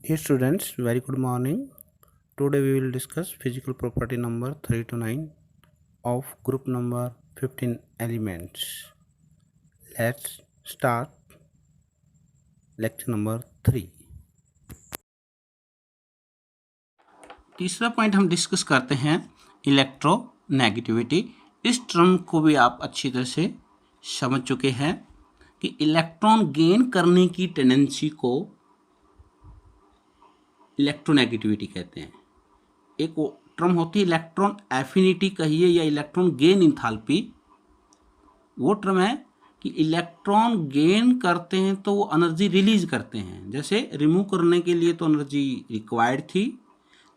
Hey students, very good morning. Today we will discuss physical property number 3 to 9 of group number 15 elements. Let's start lecture number 3. तीसरा point हम discuss करते हैं electronegativity. इस term को भी आप अच्छी तरह से समझ चुके हैं कि इलेक्ट्रॉन गेन करने की टेंडेंसी को इलेक्ट्रोनेगेटिविटी कहते हैं। एक वो टर्म होती है इलेक्ट्रॉन एफिनिटी कहिए या इलेक्ट्रॉन गेन इंथैल्पी। वो टर्म है कि इलेक्ट्रॉन गेन करते हैं तो वो एनर्जी रिलीज करते हैं। जैसे रिमूव करने के लिए तो एनर्जी रिक्वायर्ड थी,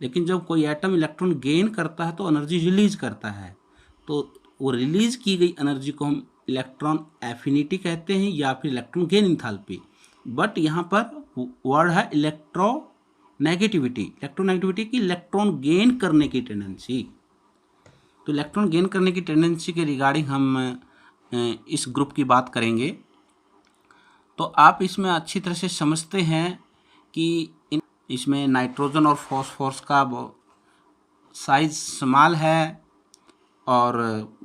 लेकिन जब कोई एटम इलेक्ट्रॉन गेन करता है तो एनर्जी रिलीज करता है। तो वो रिलीज की गई एनर्जी को हम इलेक्ट्रॉन एफिनिटी कहते हैं या फिर इलेक्ट्रॉन गेन इंथैल्पी। बट यहाँ पर वर्ड है इलेक्ट्रोनेगेटिविटी। इलेक्ट्रोनेगेटिविटी की इलेक्ट्रॉन गेन करने की टेंडेंसी। तो इलेक्ट्रॉन गेन करने की टेंडेंसी के रिगार्डिंग हम इस ग्रुप की बात करेंगे। तो आप इसमें अच्छी तरह से समझते हैं कि इसमें नाइट्रोजन और फॉस्फोरस का साइज स्मॉल है और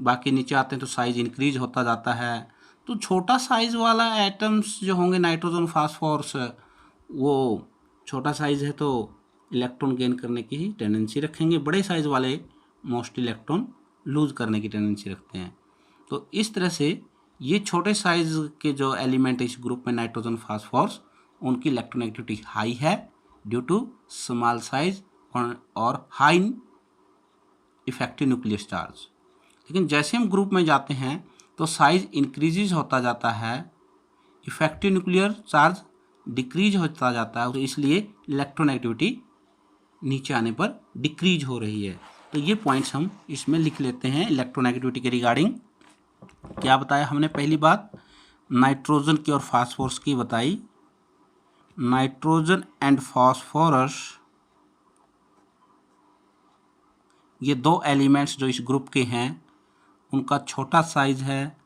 बाकी नीचे आते हैं तो साइज इंक्रीज होता जाता है। तो छोटा साइज वाला एटम्स जो होंगे नाइट्रोजन फॉस्फोरस, वो छोटा साइज है तो इलेक्ट्रॉन गेन करने की ही टेंडेंसी रखेंगे। बड़े साइज वाले मोस्ट इलेक्ट्रॉन लूज करने की टेंडेंसी रखते हैं। तो इस तरह से ये छोटे साइज के जो एलिमेंट है इस ग्रुप में नाइट्रोजन फॉस्फोरस, उनकी इलेक्ट्रोनेगेटिविटी हाई है ड्यू टू स्मॉल साइज और हाई इफेक्टिव न्यूक्लियस चार्ज। लेकिन जैसे हम ग्रुप में जाते हैं तो साइज इंक्रीजेज होता जाता है, इफेक्टिव न्यूक्लियर चार्ज डिक्रीज होता जाता है, तो इसलिए इलेक्ट्रोनेगेटिविटी नीचे आने पर डिक्रीज हो रही है। तो ये पॉइंट्स हम इसमें लिख लेते हैं इलेक्ट्रोनेगेटिविटी के रिगार्डिंग। क्या बताया हमने? पहली बात नाइट्रोजन की और फास्फोरस की बताई। नाइट्रोजन एंड फास्फोरस ये दो एलिमेंट्स जो इस ग्रुप के हैं, उनका छोटा साइज है,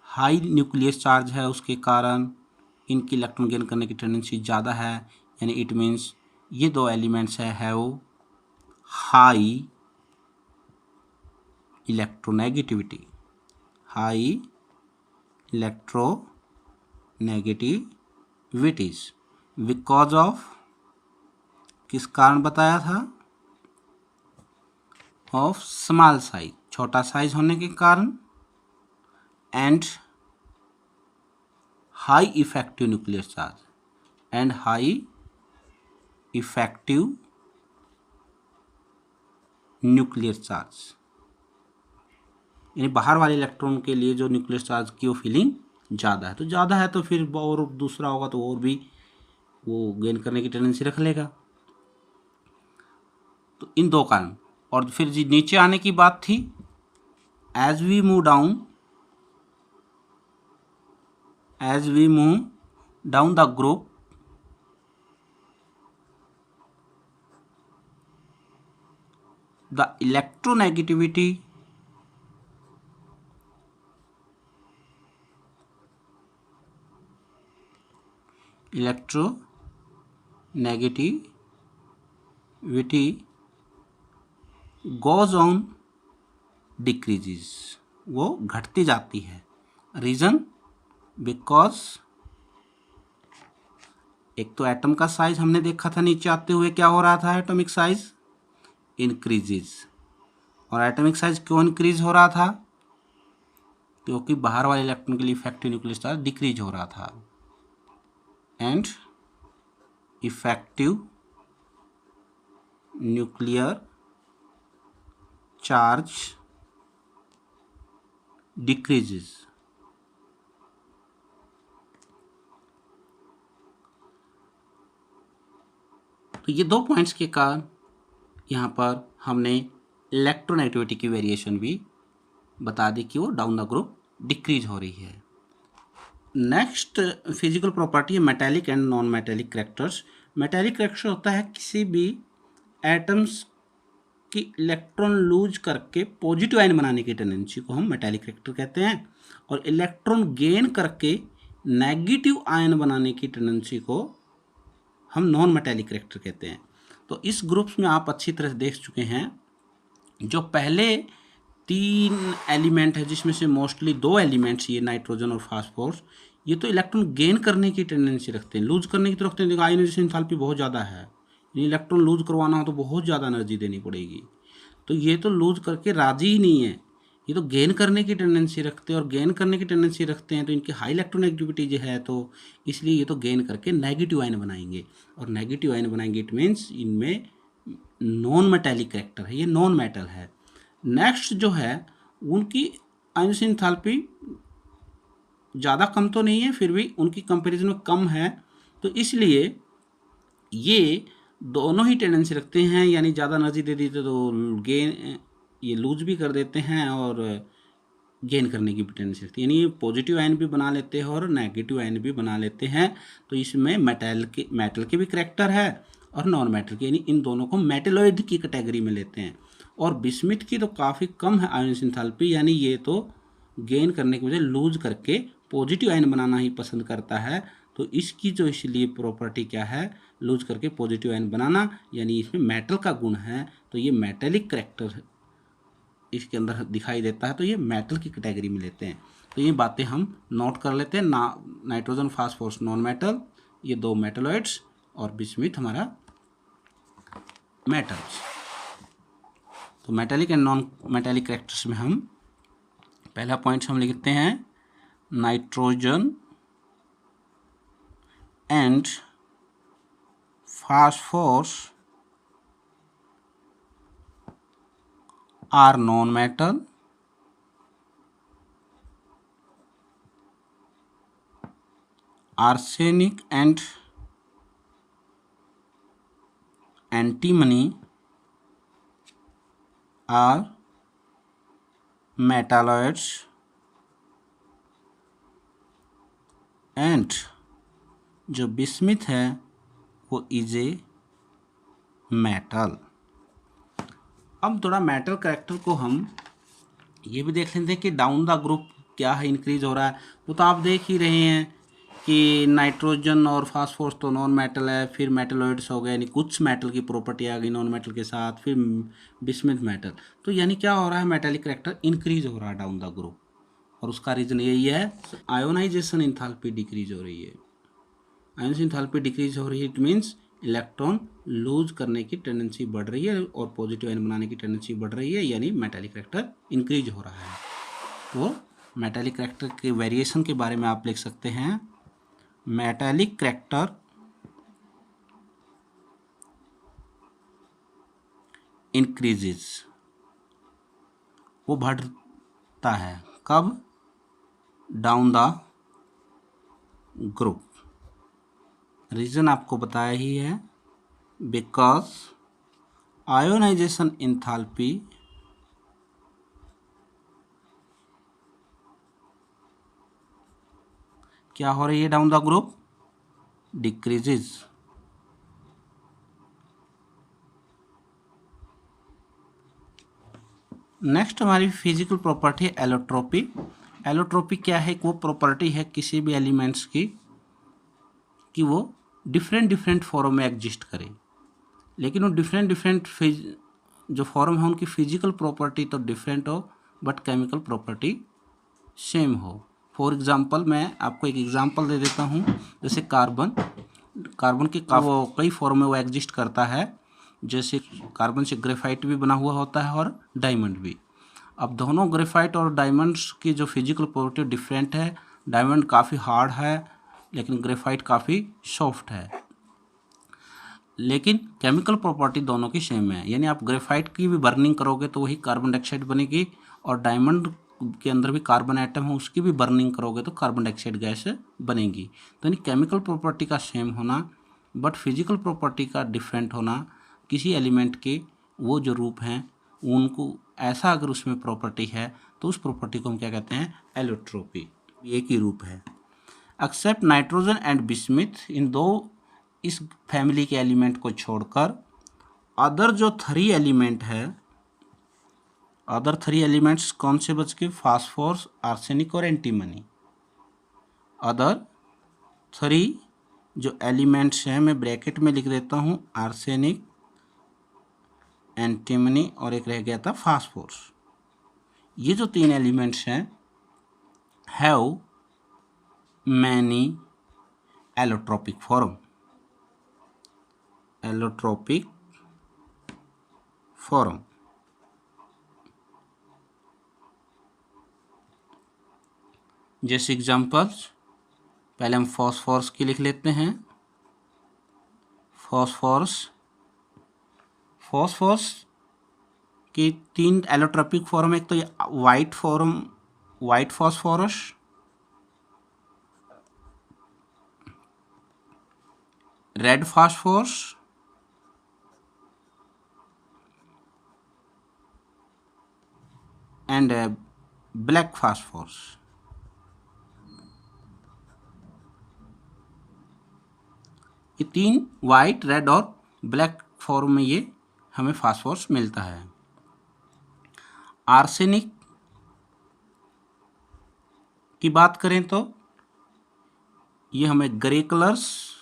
हाई न्यूक्लियस चार्ज है, उसके कारण इनकी इलेक्ट्रॉन गेन करने की टेंडेंसी ज़्यादा है। यानी इट मीन्स ये दो elements have high electronegativity, high electronegativities because of, किस कारण बताया था? ऑफ स्मॉल साइज, छोटा साइज होने के कारण, and high effective nuclear charge, and high effective nuclear charge. यानी बाहर वाले इलेक्ट्रॉन के लिए जो न्यूक्लियर चार्ज की वो फीलिंग ज़्यादा है, तो ज़्यादा है तो फिर और दूसरा होगा तो और भी वो गेन करने की टेंडेंसी रख लेगा। तो इन दो कारण। और फिर जी नीचे आने की बात थी, as we move down the group, the electronegativity goes on decreases, वो घटती जाती है। रीज़न? बिकॉज एक तो एटम का साइज हमने देखा था नीचे आते हुए क्या हो रहा था, एटॉमिक साइज इंक्रीजेस। और एटॉमिक साइज क्यों इंक्रीज हो रहा था? क्योंकि बाहर वाले इलेक्ट्रॉन के लिए इफेक्टिव न्यूक्लियर चार्ज डिक्रीज हो रहा था, and effective nuclear charge decreases. तो ये दो पॉइंट्स के कारण यहाँ पर हमने इलेक्ट्रोनेगेटिविटी की वेरिएशन भी बता दी कि वो डाउन द ग्रुप डिक्रीज हो रही है। नेक्स्ट फिजिकल प्रॉपर्टी है metallic and non metallic characters. Metallic character होता है किसी भी एटम्स की इलेक्ट्रॉन लूज करके पॉजिटिव आयन बनाने की टेंडेंसी को हम मेटेलिक करैक्टर कहते हैं, और इलेक्ट्रॉन गेन करके नेगेटिव आयन बनाने की टेंडेंसी को हम नॉन मेटेलिक करेक्टर कहते हैं। तो इस ग्रुप्स में आप अच्छी तरह से देख चुके हैं, जो पहले 3 एलिमेंट है जिसमें से मोस्टली 2 एलिमेंट्स ये नाइट्रोजन और फास्फोरस, ये तो इलेक्ट्रॉन गेन करने की टेंडेंसी रखते हैं, लूज करने की तो रखते हैं। देखो आयोनाइजेशन एंथैल्पी बहुत ज़्यादा है, इलेक्ट्रॉन लूज करवाना हो तो बहुत ज़्यादा एनर्जी देनी पड़ेगी, तो ये तो लूज करके राजी ही नहीं है, ये तो गेन करने की टेंडेंसी रखते हैं, और गेन करने की टेंडेंसी रखते हैं तो इनकी हाई इलेक्ट्रॉन एक्टिविटी जो है, तो इसलिए ये तो गेन करके नेगेटिव आयन बनाएंगे, और नेगेटिव आयन बनाएंगे इट मीन्स इनमें नॉन मेटेलिक कैरेक्टर है, ये नॉन मेटल है। नेक्स्ट जो है उनकी आयोनाइजेशन एंथैल्पी ज़्यादा कम तो नहीं है, फिर भी उनकी कंपैरिजन में कम है, तो इसलिए ये दोनों ही टेंडेंसी रखते हैं, यानी ज़्यादा एनर्जी दे देते तो गेन, ये लूज भी कर देते हैं और गेन करने की भी टेंडेंसी रखती है, यानी पॉजिटिव आयन भी बना लेते हैं और नेगेटिव आयन भी बना लेते हैं। तो इसमें मेटल के भी करैक्टर है और नॉन मेटल के, यानी इन दोनों को मेटेलॉइड की कैटेगरी में लेते हैं। और बिस्मिथ की तो काफ़ी कम है आयोनाइजेशन एंथैल्पी, यानी ये तो गेन करने की बजाय लूज करके पॉजिटिव आयन बनाना ही पसंद करता है, तो इसकी जो इसलिए प्रॉपर्टी क्या है, लूज करके पॉजिटिव आयन बनाना, यानी इसमें मेटल का गुण है, तो ये मेटेलिक करैक्टर इसके अंदर दिखाई देता है, तो ये मेटल की कैटेगरी में लेते हैं। तो ये बातें हम नोट कर लेते हैं, नाइट्रोजन फास्फोरस नॉन मेटल, ये 2 मेटलॉइड्स, और बिस्मिथ हमारा मेटल्स। तो metallic and non metallic characters में हम पहला पॉइंट हम लिखते हैं, nitrogen and phosphorus are non metal, arsenic and antimony are metalloids and जो बिस्मिथ है वो इज ए मेटल। अब थोड़ा मेटल कैरेक्टर को हम ये भी देख लेते हैं कि डाउन द ग्रुप क्या है, इंक्रीज हो रहा है। वो तो आप देख ही रहे हैं कि नाइट्रोजन और फास्फोरस तो नॉन मेटल है, फिर मेटलॉइड्स हो गए, यानी कुछ मेटल की प्रॉपर्टी आ गई नॉन मेटल के साथ, फिर बिस्मिथ मेटल। तो यानी क्या हो रहा है, मेटेलिक कैरेक्टर इंक्रीज हो रहा है डाउन द ग्रुप, और उसका रीजन यही है, आयोनाइजेशन एंथैल्पी डिक्रीज हो रही है। आयोनाइजेशन एंथैल्पी डिक्रीज हो रही है, इट मीन्स इलेक्ट्रॉन लूज करने की टेंडेंसी बढ़ रही है और पॉजिटिव आयन बनाने की टेंडेंसी बढ़ रही है, यानी मेटेलिक कैरेक्टर इंक्रीज हो रहा है। तो मेटेलिक कैरेक्टर के वेरिएशन के बारे में आप लिख सकते हैं, मेटेलिक कैरेक्टर इंक्रीजेस, वो बढ़ता है कब, डाउन द ग्रुप। रीजन आपको बताया ही है, बिकॉज आयोनाइजेशन एंथैल्पी क्या हो रही है down the group, decreases. Next हमारी फिजिकल प्रॉपर्टी है एलोट्रोपी। एलोट्रोपी क्या है, वो प्रॉपर्टी है किसी भी एलिमेंट्स की कि वो डिफरेंट फॉर्म में एग्जिस्ट करे, लेकिन वो डिफरेंट जो फॉर्म है उनकी फिजिकल प्रॉपर्टी तो डिफरेंट हो, बट केमिकल प्रॉपर्टी सेम हो। फॉर एग्जांपल मैं आपको एक एग्जांपल दे देता हूँ, जैसे कार्बन के वो कई फॉर्म में वो एग्जिस्ट करता है, जैसे कार्बन से ग्रेफाइट भी बना हुआ होता है और डायमंड भी। अब दोनों ग्रेफाइट और डायमंड्स की जो फिजिकल प्रॉपर्टी डिफरेंट है, डायमंड काफ़ी हार्ड है लेकिन ग्रेफाइट काफ़ी सॉफ्ट है, लेकिन केमिकल प्रॉपर्टी दोनों की सेम है। यानी आप ग्रेफाइट की भी बर्निंग करोगे तो वही कार्बन डाइऑक्साइड बनेगी, और डायमंड के अंदर भी कार्बन एटम है उसकी भी बर्निंग करोगे तो कार्बन डाइऑक्साइड गैस बनेगी। तो यानी केमिकल प्रॉपर्टी का सेम होना बट फिजिकल प्रॉपर्टी का डिफरेंट होना, किसी एलिमेंट के वो जो रूप हैं उनको ऐसा अगर उसमें प्रॉपर्टी है तो उस प्रॉपर्टी को हम क्या कहते हैं, एलोट्रोपी। एक ही रूप है। एक्सेप्ट नाइट्रोजन एंड बिस्मिथ, इन दो इस फैमिली के एलिमेंट को छोड़कर अदर जो 3 एलिमेंट है, अदर 3 एलिमेंट्स कौन से बच के, फास्फोरस, आर्सेनिक और एंटीमनी। अदर 3 जो एलिमेंट्स हैं मैं ब्रैकेट में लिख देता हूँ, आर्सेनिक, एंटीमनी और एक रह गया था फास्फोरस। ये जो 3 एलिमेंट्स हैं have many allotropic form. Allotropic form जैसे एग्जांपल्स, पहले हम फॉस्फोरस की लिख लेते हैं। फॉस्फोरस की 3 एलोट्रोपिक फॉर्म, एक तो ये white form, white phosphorus, red phosphorus and black phosphorus. ये 3 वाइट, रेड और ब्लैक फॉर्म में ये हमें फास्फोरस मिलता है। आर्सेनिक की बात करें तो ये हमें grey colours,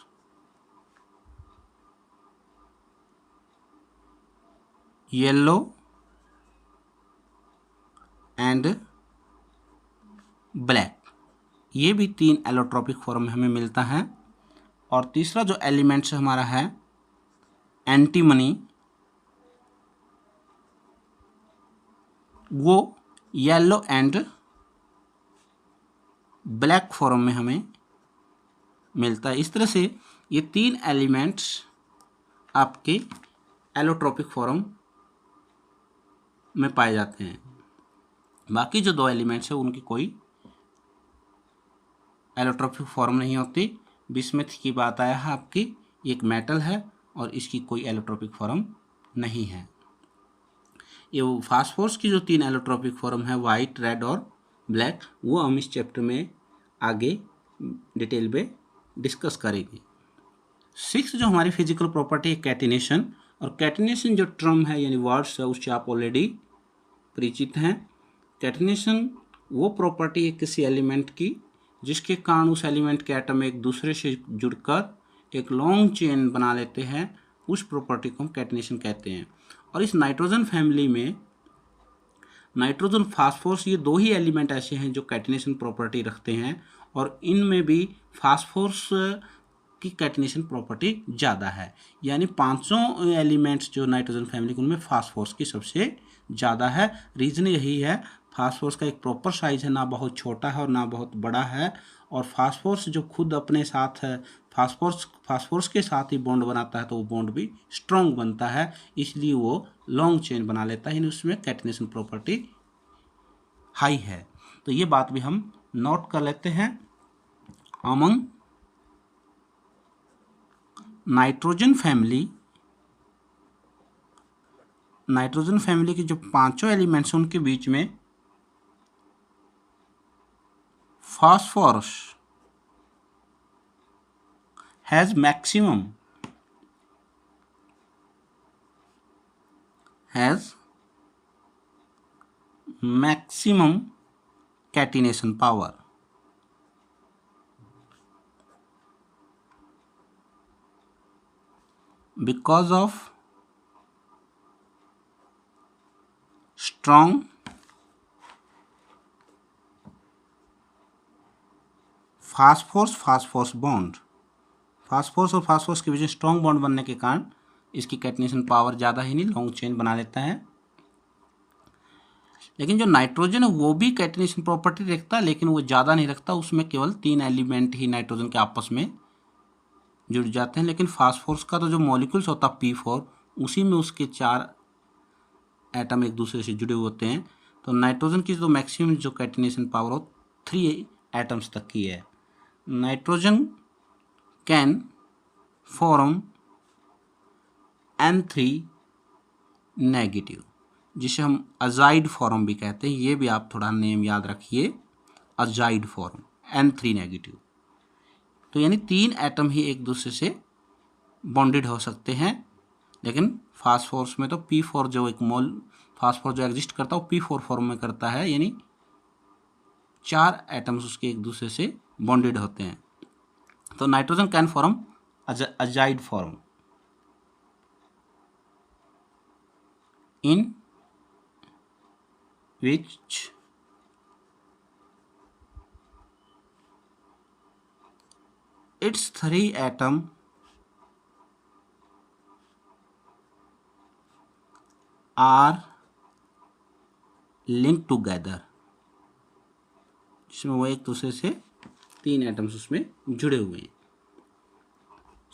yellow and black, ये भी 3 एलोट्रोपिक फॉर्म में हमें मिलता है। और तीसरा जो एलिमेंट्स हमारा है एंटीमनी, वो येलो एंड ब्लैक फॉर्म में हमें मिलता है। इस तरह से ये 3 एलिमेंट्स आपके एलोट्रोपिक फॉर्म में पाए जाते हैं। बाकी जो 2 एलिमेंट्स हैं उनकी कोई एलोट्रोपिक फॉर्म नहीं होती। बिस्मथ की बात आया है आपकी, एक मेटल है और इसकी कोई एलोट्रोपिक फॉर्म नहीं है। ये फास्फोरस की जो 3 एलोट्रोपिक फॉर्म है वाइट, रेड और ब्लैक, वो हम इस चैप्टर में आगे डिटेल में डिस्कस करेंगे। 6 जो हमारी फिजिकल प्रॉपर्टी है कैटिनेशन, और कैटिनेशन जो टर्म है यानी वर्ड्स है उससे आप ऑलरेडी परिचित हैं। कैटिनेशन वो प्रॉपर्टी है किसी एलिमेंट की जिसके कारण उस एलिमेंट के एटम एक दूसरे से जुड़कर एक लॉन्ग चेन बना लेते हैं, उस प्रॉपर्टी को हम कैटिनेशन कहते हैं। और इस नाइट्रोजन फैमिली में नाइट्रोजन, फास्फोरस, ये 2 ही एलिमेंट ऐसे हैं जो कैटिनेशन प्रॉपर्टी रखते हैं, और इनमें भी फास्फोरस की कैटिनेशन प्रॉपर्टी ज़्यादा है। यानी 500 एलिमेंट्स जो नाइट्रोजन फैमिली के उनमें फास्फोरस की सबसे ज़्यादा है। रीज़न यही है, फास्फोरस का एक प्रॉपर साइज है, ना बहुत छोटा है और ना बहुत बड़ा है। और फास्फोरस जो खुद अपने साथ है, फास्फोरस के साथ ही बॉन्ड बनाता है तो वो बॉन्ड भी स्ट्रॉन्ग बनता है, इसलिए वो लॉन्ग चेन बना लेता है, यानी उसमें कैटिनेशन प्रॉपर्टी हाई है। तो ये बात भी हम नोट कर लेते हैं। अमंग नाइट्रोजन फैमिली के जो 5 एलिमेंट्स हैं उनके बीच में phosphorus has maximum catenation power. Because of strong phosphorus bond, phosphorus और फास्फोरस के बीच स्ट्रॉन्ग बॉन्ड बनने के कारण इसकी कैटिनेशन पावर ज़्यादा ही नहीं, लॉन्ग चेन बना लेता है। लेकिन जो नाइट्रोजन है वो भी कैटिनेशन प्रॉपर्टी रखता है, लेकिन वो ज़्यादा नहीं रखता, उसमें केवल 3 एलिमेंट ही नाइट्रोजन के आपस में जुड़ जाते हैं। लेकिन फास्फोरस का तो जो मॉलिक्यूल्स होता है P4, उसी में उसके 4 एटम एक दूसरे से जुड़े होते हैं। तो नाइट्रोजन की जो मैक्सिमम जो कैटिनेशन पावर हो 3 एटम्स तक की है। Nitrogen can form N3 negative, जिसे हम अजाइड फॉर्म भी कहते हैं। ये भी आप थोड़ा नेम याद रखिए, अजाइड फॉर्म N3 नेगेटिव। तो यानी 3 एटम ही एक दूसरे से बॉन्डेड हो सकते हैं। लेकिन फास्फोरस में तो P4 जो एक मोल फास्फोरस जो एग्जिस्ट करता है वो P4 फॉर्म में करता है, यानी 4 एटम्स उसके एक दूसरे से बॉन्डेड होते हैं। तो nitrogen can form azide form in which its three atoms are linked together, जिसमें वो एक दूसरे से 3 एटम्स उसमें जुड़े हुए हैं।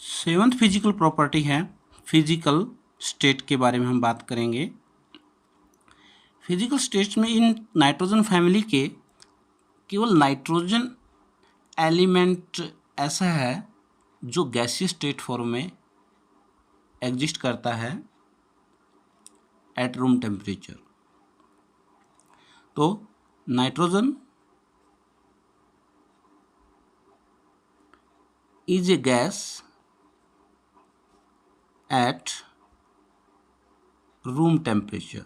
7th फिजिकल प्रॉपर्टी है फिजिकल स्टेट के बारे में हम बात करेंगे। फिजिकल स्टेट में इन नाइट्रोजन फैमिली के केवल नाइट्रोजन एलिमेंट ऐसा है जो गैसीय स्टेट फॉर्म में एग्जिस्ट करता है एट रूम टेम्परेचर। तो nitrogen is a gas at room temperature,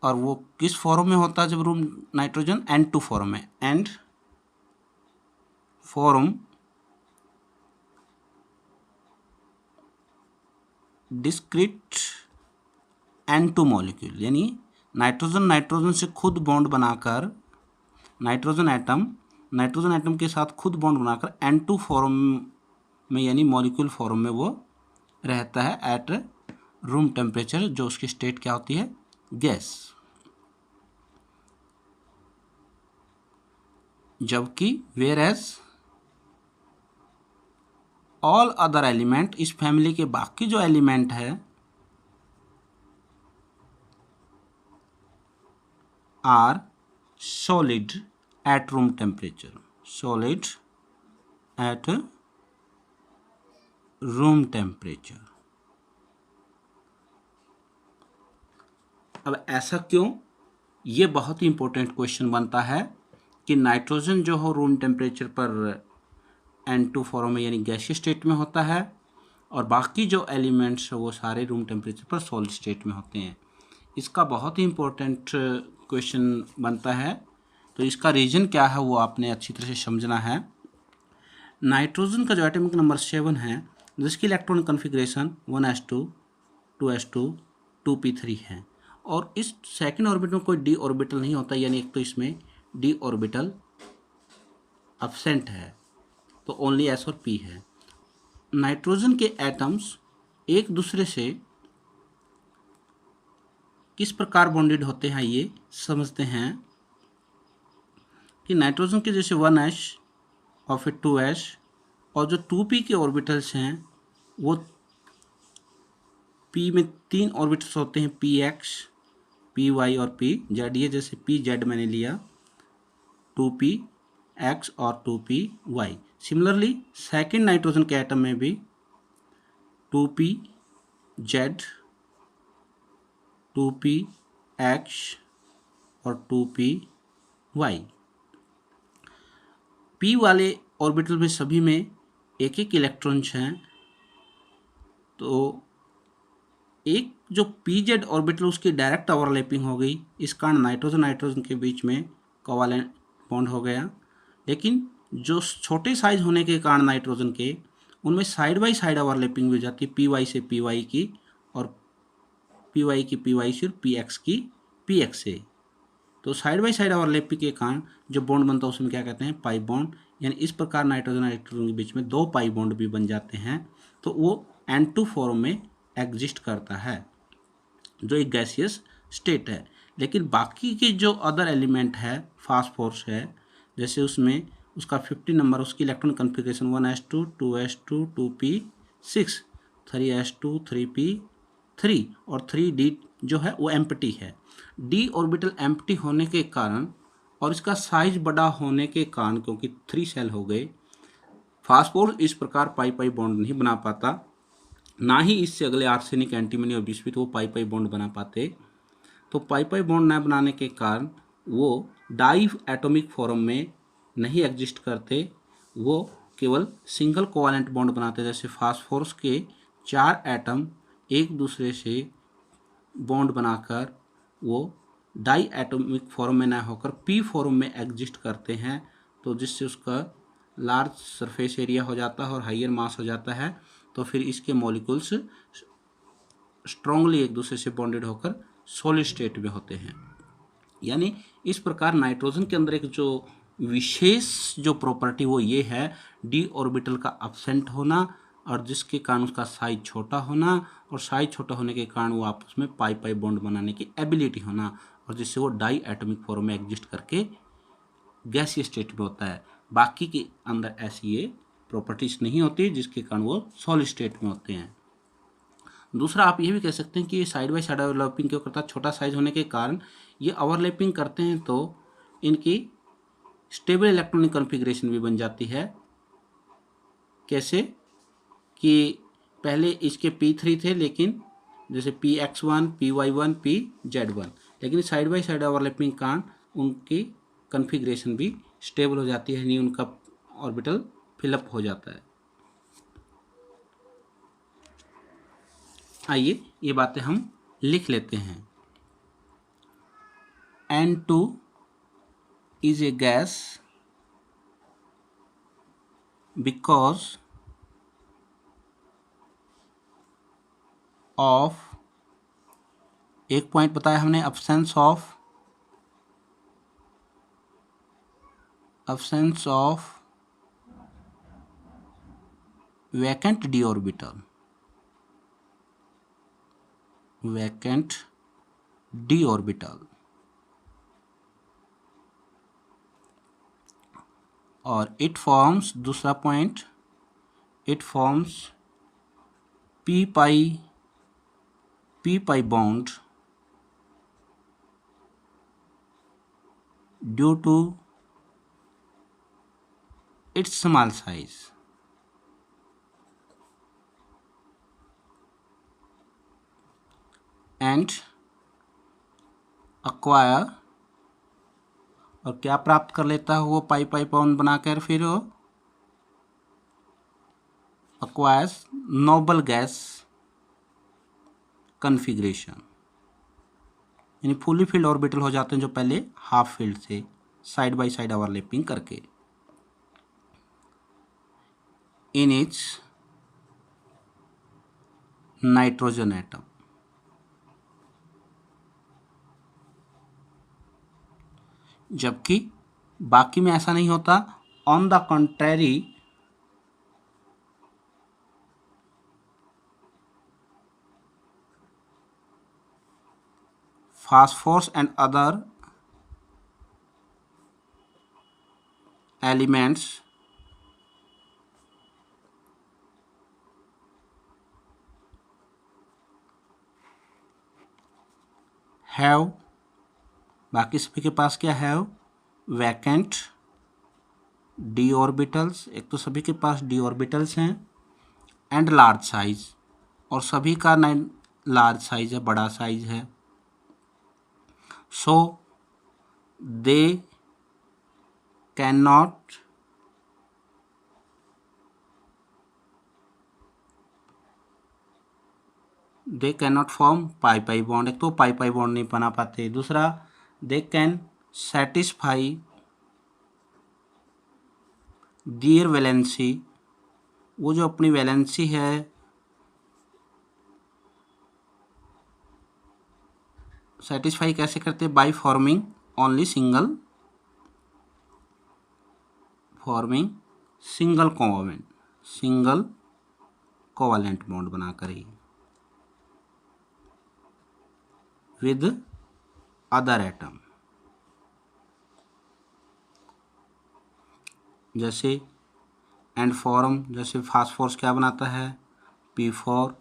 और वो किस फॉर्म में होता है जब रूम नाइट्रोजन N2 फॉर्म में, and form discrete N2 molecule, यानी नाइट्रोजन से खुद बॉन्ड बनाकर नाइट्रोजन एटम के साथ खुद बॉन्ड बनाकर N2 फॉर्म में यानी मॉलिक्यूल फॉर्म में वो रहता है एट रूम टेम्परेचर, जो उसकी स्टेट क्या होती है, गैस। जबकि whereas all other element, इस फैमिली के बाकी जो एलिमेंट है are solid at room temperature, solid at room temperature. अब ऐसा क्यों, ये बहुत ही इंपॉर्टेंट क्वेश्चन बनता है कि नाइट्रोजन जो हो रूम टेम्परेचर पर N2 फॉर्म में यानी गैसीय स्टेट में होता है, और बाकी जो एलिमेंट्स वो सारे रूम टेम्परेचर पर सॉलिड स्टेट में होते हैं। इसका बहुत ही इंपॉर्टेंट क्वेश्चन बनता है। तो इसका रीजन क्या है वो आपने अच्छी तरह से समझना है। नाइट्रोजन का जो एटॉमिक नंबर 7 है, जिसकी electron configuration 1s2 2s2 2p3 है, और इस सेकंड ऑर्बिटल में कोई d ऑर्बिटल नहीं होता, यानी एक तो इसमें d ऑर्बिटल एब्सेंट है, तो ओनली s और p है। नाइट्रोजन के एटम्स एक दूसरे से किस प्रकार बॉन्डेड होते हैं ये समझते हैं कि नाइट्रोजन के जैसे 1s और फिर 2s, और जो 2p के ऑर्बिटल्स हैं वो p में 3 ऑर्बिटल्स होते हैं, px, py और pz। ये जैसे pz मैंने लिया, 2px और 2py। सिमिलरली सेकेंड नाइट्रोजन के एटम में भी 2pz, 2px और 2py। p वाले ऑर्बिटल में सभी में एक एक इलेक्ट्रॉन्स हैं, तो एक जो pz ऑर्बिटल उसकी डायरेक्ट ओवरलैपिंग हो गई, इस कारण नाइट्रोजन के बीच में कोवैलेंट बॉन्ड हो गया। लेकिन जो छोटे साइज होने के कारण नाइट्रोजन के, उनमें साइड बाय साइड ओवरलैपिंग हो जाती है, py से py की, और py की py से और px की px से। तो साइड बाय साइड ओवरलैपिंग के कारण जो बॉन्ड बनता है उसमें क्या कहते हैं, पाई बॉन्ड। यानी इस प्रकार नाइट्रोजन के बीच में 2 पाई बॉन्ड भी बन जाते हैं, तो वो N2 फॉर्म में एग्जिस्ट करता है, जो एक गैसियस स्टेट है। लेकिन बाकी के जो अदर एलिमेंट है, फास्फोरस है, जैसे उसमें उसका 50 नंबर, उसकी electron configuration 1s2 2s2 2p6 3s2 3p3 और 3d जो है वो एम्प्टी है। d ऑर्बिटल एम्प्टी होने के कारण और इसका साइज बड़ा होने के कारण, क्योंकि 3 सेल हो गए, फास्फोरस इस प्रकार पाई पाई बॉन्ड नहीं बना पाता, ना ही इससे अगले आर्सेनिक, एंटीमनी और बिस्मुथ वो पाई पाई बॉन्ड बना पाते। तो पाई पाई बॉन्ड न बनाने के कारण वो डाई एटॉमिक फॉर्म में नहीं एग्जिस्ट करते, वो केवल सिंगल कोवैलेंट बॉन्ड बनाते। जैसे फास्फोरस के 4 एटम एक दूसरे से बॉन्ड बनाकर वो डाई एटॉमिक फॉर्म में न होकर p फॉर्म में एग्जिस्ट करते हैं, तो जिससे उसका लार्ज सरफेस एरिया हो जाता है और हाइयर मास हो जाता है, तो फिर इसके मॉलिक्यूल्स स्ट्रांगली एक दूसरे से बॉन्डेड होकर सॉलिड स्टेट में होते हैं। यानी इस प्रकार नाइट्रोजन के अंदर एक जो विशेष जो प्रॉपर्टी वो ये है, डी ऑर्बिटल का एब्सेंट होना, और जिसके कारण उसका साइज छोटा होना, और साइज छोटा होने के कारण वो आपस में पाई पाई बॉन्ड बनाने की एबिलिटी होना, और जिससे वो डाई एटॉमिक फॉर्म में एग्जिस्ट करके गैसीय स्टेट में होता है। बाकी के अंदर ऐसी ये प्रॉपर्टीज नहीं होती जिसके कारण वो सॉलिड स्टेट में होते हैं। दूसरा आप ये भी कह सकते हैं कि ये साइड बाई साइड ओवरलैपिंग क्यों करता है, छोटा साइज होने के कारण ये ओवरलैपिंग करते हैं तो इनकी स्टेबल इलेक्ट्रॉनिक कॉन्फ़िगरेशन भी बन जाती है। कैसे कि पहले इसके P3 थे, लेकिन जैसे PX1, PY1, PZ1, लेकिन साइड बाई साइड ओवरलैपिंग कारण उनकी कॉन्फ़िगरेशन भी स्टेबल हो जाती है, यानी उनका ऑर्बिटल फिलअप हो जाता है। आइए ये बातें हम लिख लेते हैं। N2 is a gas because of, एक पॉइंट बताया हमने, absence of vacant d orbital, और it forms, दूसरा point, it forms p pi bond due to its small size, and acquire, और क्या प्राप्त कर लेता है वो पाई पाई बॉन्ड बनाकर, फिर वो acquires नोबल गैस कॉन्फ़िगरेशन, यानी फुली फील्ड ऑर्बिटल हो जाते हैं जो पहले हाफ फील्ड थे, साइड बाई साइड ओवरलैपिंग करके। इन इट्स नाइट्रोजन एटम, जबकि बाकी में ऐसा नहीं होता। On the contrary, phosphorus and other elements have, बाकी सभी के पास क्या है, वैकेंट डी ऑर्बिटल्स, एक तो सभी के पास डी ऑर्बिटल्स हैं, एंड लार्ज साइज, और सभी का लार्ज साइज है, बड़ा साइज है। So they can not form pi pi bond, एक तो पाई पाई बॉन्ड नहीं बना पाते। दूसरा, they can satisfy their valency, वो जो अपनी वैलेंसी है सेटिस्फाई कैसे करते हैं, by forming only single covalent bond बनाकर ही विद अदर एटम। जैसे एंड फॉर्म, जैसे फास्फोरस क्या बनाता है, P4,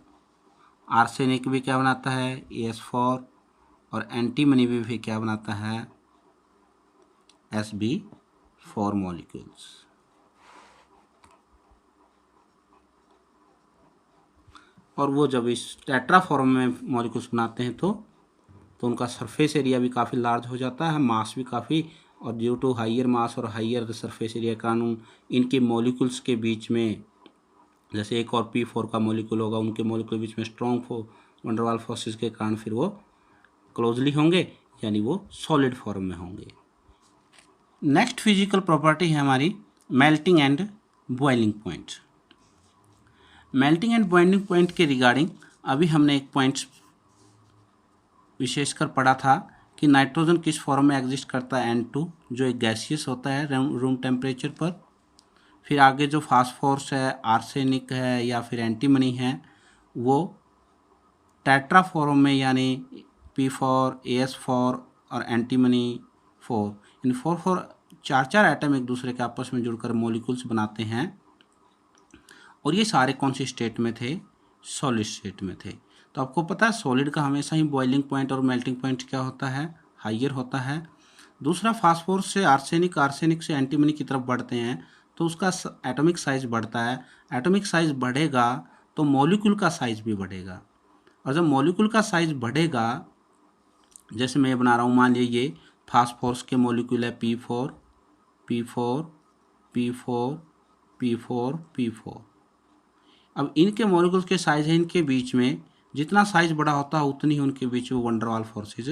आर्सेनिक भी क्या बनाता है, AS4, और एंटीमनी भी क्या बनाता है, Sb4 मॉलिक्यूल्स। और वो जब इस टेट्रा फॉर्म में मॉलिक्यूल्स बनाते हैं तो उनका सरफेस एरिया भी काफ़ी लार्ज हो जाता है, मास भी काफ़ी, और ड्यू टू हाइयर मास और हाइयर सरफेस एरिया के कारण इनके मॉलिक्यूल्स के बीच में, जैसे एक और P4 का मॉलिक्यूल होगा, उनके मॉलिक्यूल के बीच में स्ट्रॉन्ग वंडर वाल फोर्सेस के कारण फिर वो क्लोजली होंगे, यानी वो सॉलिड फॉर्म में होंगे। नेक्स्ट फिजिकल प्रॉपर्टी है हमारी melting and boiling point. Melting and boiling point के रिगार्डिंग अभी हमने एक पॉइंट विशेषकर पढ़ा था कि नाइट्रोजन किस फॉर्म में एग्जिस्ट करता है, N2, जो एक गैसियस होता है रूम टेम्परेचर पर। फिर आगे जो फास्फोरस है, आर्सेनिक है या फिर एंटीमनी है, वो टेट्रा फॉर्म में यानी P4, AS4 और एंटीमनी 4, इन 4 चार एटम एक दूसरे के आपस में जुड़कर मॉलिक्यूल्स बनाते हैं। और ये सारे कौन से स्टेट में थे? सॉलिड स्टेट में थे। तो आपको पता है सॉलिड का हमेशा ही बॉइलिंग पॉइंट और मेल्टिंग पॉइंट क्या होता है? हाइयर होता है। दूसरा, फास्फोरस से आर्सेनिक, आर्सेनिक से एंटीमनी की तरफ बढ़ते हैं तो उसका एटॉमिक साइज बढ़ता है। एटॉमिक साइज बढ़ेगा तो मॉलिक्यूल का साइज भी बढ़ेगा, और जब मॉलिक्यूल का साइज बढ़ेगा, जैसे मैं बना रहा हूँ, मान लीजिए ये फास्फोरस के मॉलिक्यूल है P4, P4, P4, P4, P4। अब इनके मॉलिक्यूल्स के साइज है, इनके बीच में जितना साइज बड़ा होता है उतनी ही उनके बीच में वंडरवाल फोर्सेज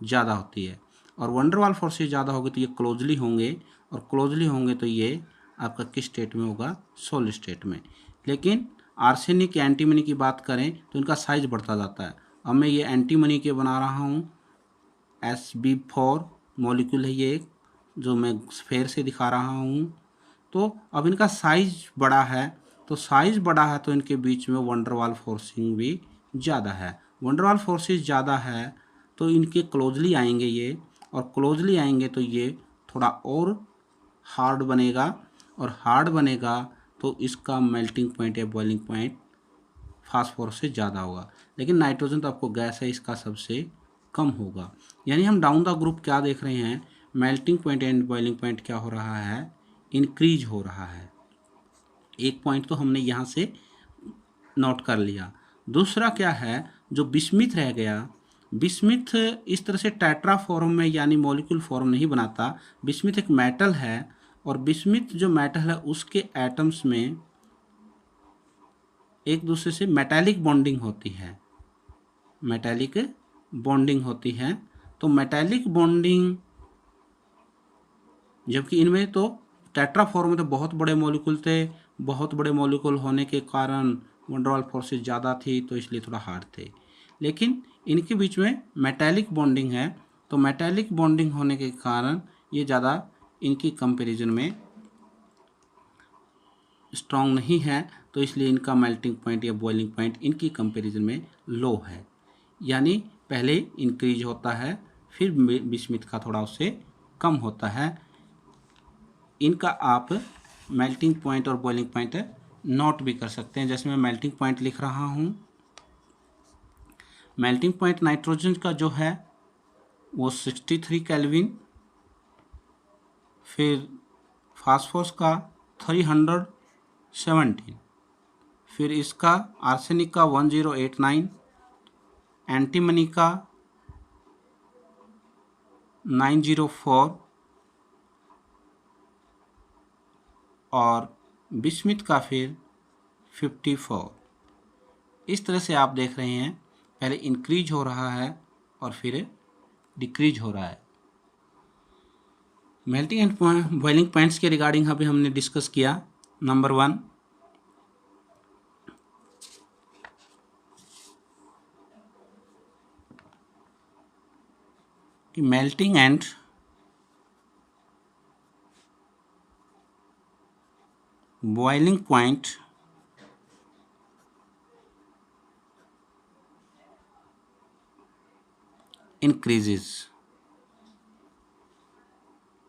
ज़्यादा होती है। और वंडरवाल फोर्सेज ज़्यादा होगी तो ये क्लोजली होंगे, और क्लोजली होंगे तो ये आपका किस स्टेट में होगा? सॉलिड स्टेट में। लेकिन आर्सेनिक एंटीमनी की बात करें तो इनका साइज बढ़ता जाता है। अब मैं ये एंटीमनी के बना रहा हूँ, Sb4 मॉलिक्यूल है ये, जो मैं स्फेयर से दिखा रहा हूँ। तो अब इनका साइज बड़ा है, तो साइज बड़ा है तो इनके बीच में वंडरवाल फोर्सिंग भी ज़्यादा है। वंडरवाल फोर्सेस ज़्यादा है तो इनके क्लोजली आएंगे ये, और क्लोजली आएंगे तो ये थोड़ा और हार्ड बनेगा, और हार्ड बनेगा तो इसका मेल्टिंग पॉइंट या बॉइलिंग पॉइंट फास्फोरस से ज़्यादा होगा। लेकिन नाइट्रोजन तो आपको गैस है, इसका सबसे कम होगा। यानी हम डाउन द ग्रुप क्या देख रहे हैं? Melting point and boiling point क्या हो रहा है? इंक्रीज हो रहा है। एक पॉइंट तो हमने यहाँ से नोट कर लिया। दूसरा क्या है, जो बिस्मिथ रह गया, बिस्मिथ इस तरह से टेट्रा फॉर्म में यानी मॉलिक्यूल फॉर्म नहीं बनाता। बिस्मिथ एक मेटल है, और बिस्मिथ जो मेटल है उसके एटम्स में एक दूसरे से मेटालिक बॉन्डिंग होती है, मेटालिक बॉन्डिंग होती है। तो मेटालिक बॉन्डिंग, जबकि इनमें तो टेट्रा फॉर्म में तो बहुत बड़े मॉलिक्यूल थे, बहुत बड़े मॉलिक्यूल होने के कारण वंडरवाल फोर्सेस ज़्यादा थी तो इसलिए थोड़ा हार्ड थे। लेकिन इनके बीच में मेटालिक बॉन्डिंग है, तो मेटालिक बॉन्डिंग होने के कारण ये ज़्यादा इनकी कंपैरिजन में स्ट्रॉन्ग नहीं है, तो इसलिए इनका मेल्टिंग पॉइंट या बॉइलिंग पॉइंट इनकी कंपैरिजन में लो है। यानी पहले इंक्रीज होता है, फिर बिस्मिथ का थोड़ा उससे कम होता है। इनका आप मेल्टिंग पॉइंट और बॉइलिंग पॉइंट नोट भी कर सकते हैं। जैसे मैं मेल्टिंग पॉइंट लिख रहा हूँ, मेल्टिंग पॉइंट नाइट्रोजन का जो है वो 63 केल्विन, फिर फास्फोरस का 317, फिर इसका आर्सेनिक का 1089, एंटीमनी का 904 और बिस्मिथ का फिर 54। इस तरह से आप देख रहे हैं, पहले इंक्रीज हो रहा है और फिर डिक्रीज हो रहा है। मेल्टिंग एंड बॉइलिंग पॉइंट्स के रिगार्डिंग अभी हमने डिस्कस किया। नंबर 1, कि melting and boiling point increases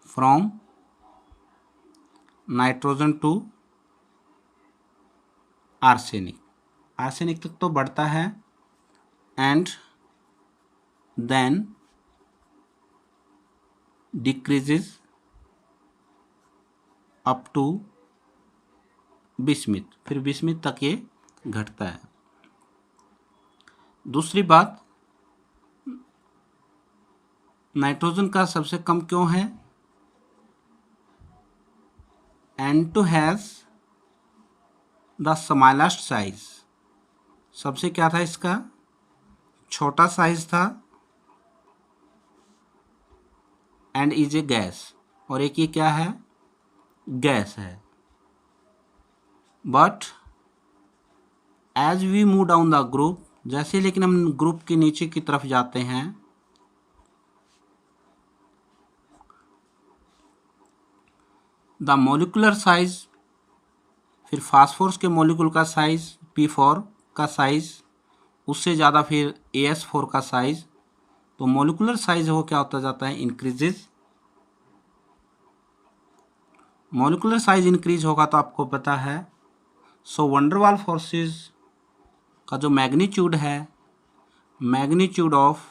from nitrogen to arsenic. Arsenic तक तो बढ़ता है, and then decreases up to bismuth, फिर बिस्मिथ तक ये घटता है। दूसरी बात, नाइट्रोजन का सबसे कम क्यों है? N2 has the smallest size. सबसे क्या था इसका? छोटा साइज था, एंड इज ए गैस। और एक ये क्या है, गैस है। But as we move down the group, जैसे लेकिन हम ग्रुप के नीचे की तरफ जाते हैं, द मोलिकुलर साइज, फिर फास्फोरस के मोलिकुल का साइज P4 का साइज, उससे ज़्यादा फिर AS4 का साइज, तो मोलिकुलर साइज वो क्या होता जाता है, इंक्रीजेज। मोलिकुलर साइज इंक्रीज होगा तो आपको पता है, सो वंडरवाल फोर्सेस का जो मैग्नीट्यूड है, magnitude of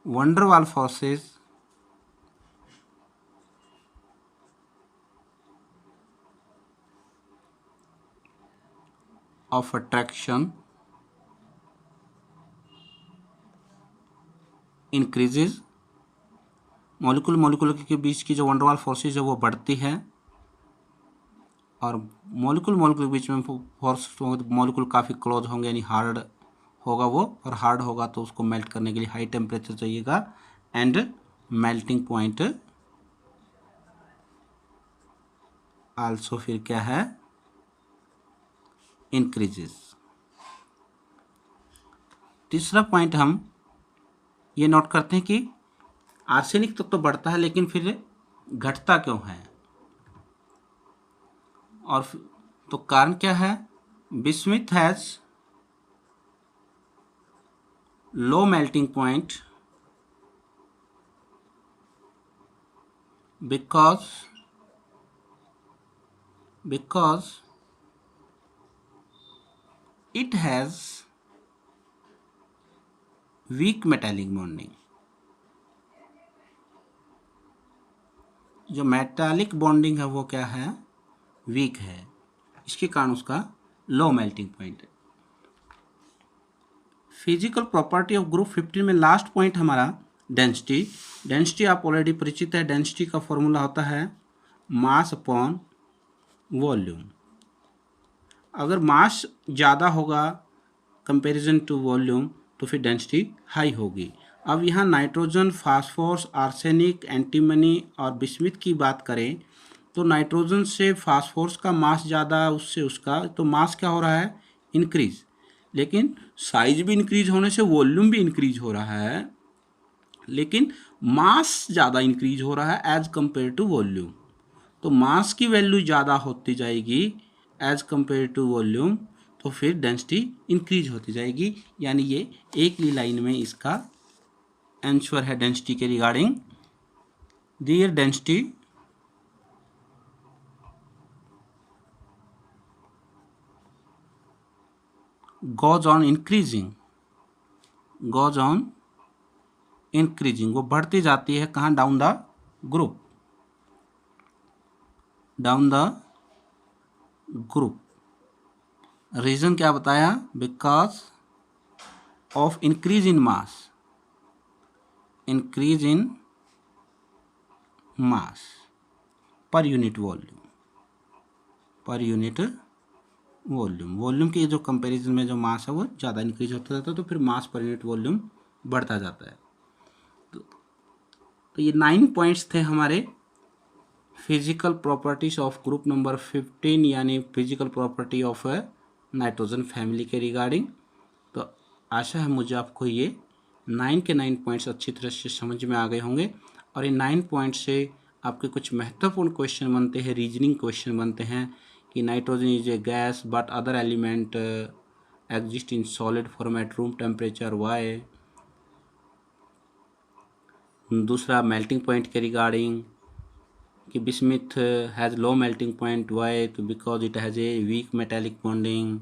van der Waals forces of attraction increases. Molecule के बीच की जो वंडरवाल फोर्सेज है वो बढ़ती है, और मॉलिक्यूल के बीच में फोर्स, मॉलिक्यूल काफ़ी क्लोज होंगे यानी हार्ड होगा वो, और हार्ड होगा तो उसको मेल्ट करने के लिए हाई टेम्परेचर चाहिएगा, एंड मेल्टिंग पॉइंट आल्सो फिर क्या है, इंक्रीजेस। तीसरा पॉइंट हम ये नोट करते हैं कि आर्सेनिक तक तो बढ़ता है लेकिन फिर घटता क्यों है, और तो कारण क्या है, bismuth has low melting point because it has weak metallic bonding। जो मेटालिक बॉन्डिंग है वो क्या है, वीक है, इसके कारण उसका लो मेल्टिंग पॉइंट है। फिजिकल प्रॉपर्टी ऑफ ग्रुप 15 में लास्ट पॉइंट हमारा डेंसिटी। डेंसिटी आप ऑलरेडी परिचित है, डेंसिटी का फॉर्मूला होता है मास अपॉन वॉल्यूम। अगर मास ज़्यादा होगा कंपैरिजन टू वॉल्यूम तो फिर डेंसिटी हाई होगी। अब यहाँ नाइट्रोजन, फास्फोरस, आर्सेनिक, एंटीमनी और बिस्मिथ की बात करें तो नाइट्रोजन से फास्फोरस का मास ज़्यादा, उससे उसका, तो मास क्या हो रहा है, इंक्रीज, लेकिन साइज भी इंक्रीज होने से वॉल्यूम भी इंक्रीज हो रहा है, लेकिन मास ज़्यादा इंक्रीज हो रहा है एज कंपेयर टू वॉल्यूम। तो मास की वैल्यू ज़्यादा होती जाएगी एज कंपेयर टू वॉल्यूम, तो फिर डेंसिटी इंक्रीज होती जाएगी। यानी ये एक ही लाइन में इसका आंसर है डेंसिटी के regarding. Dear density goes on increasing, वो बढ़ती जाती है कहाँ, डाउन द ग्रुप, रीजन क्या बताया, because of increase in mass per unit volume के जो कंपैरिजन में जो मास है वो ज़्यादा इंक्रीज होता जाता है, तो फिर मास पर यूनिट वॉल्यूम बढ़ता जाता है। तो ये 9 पॉइंट्स थे हमारे physical properties of group number 15, यानी physical property of nitrogen family के रिगार्डिंग। तो आशा है मुझे आपको ये 9 के 9 पॉइंट्स अच्छी तरह से समझ में आ गए होंगे, और इन 9 पॉइंट से आपके कुछ महत्वपूर्ण क्वेश्चन बनते हैं, रीजनिंग क्वेश्चन बनते हैं कि nitrogen is a gas but other element exist in solid format room temperature, why. दूसरा मेल्टिंग पॉइंट के रिगार्डिंग कि bismuth has low melting point, why, तो because it has a weak metallic bonding.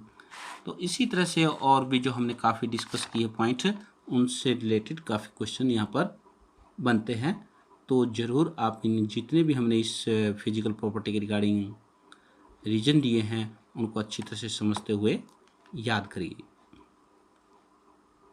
तो इसी तरह से और भी जो हमने काफ़ी डिस्कस किए पॉइंट, उनसे रिलेटेड काफ़ी क्वेश्चन यहाँ पर बनते हैं। तो ज़रूर आप इन जितने भी हमने इस फिजिकल प्रॉपर्टी के रिगार्डिंग रीजन दिए हैं उनको अच्छी तरह से समझते हुए याद करिए।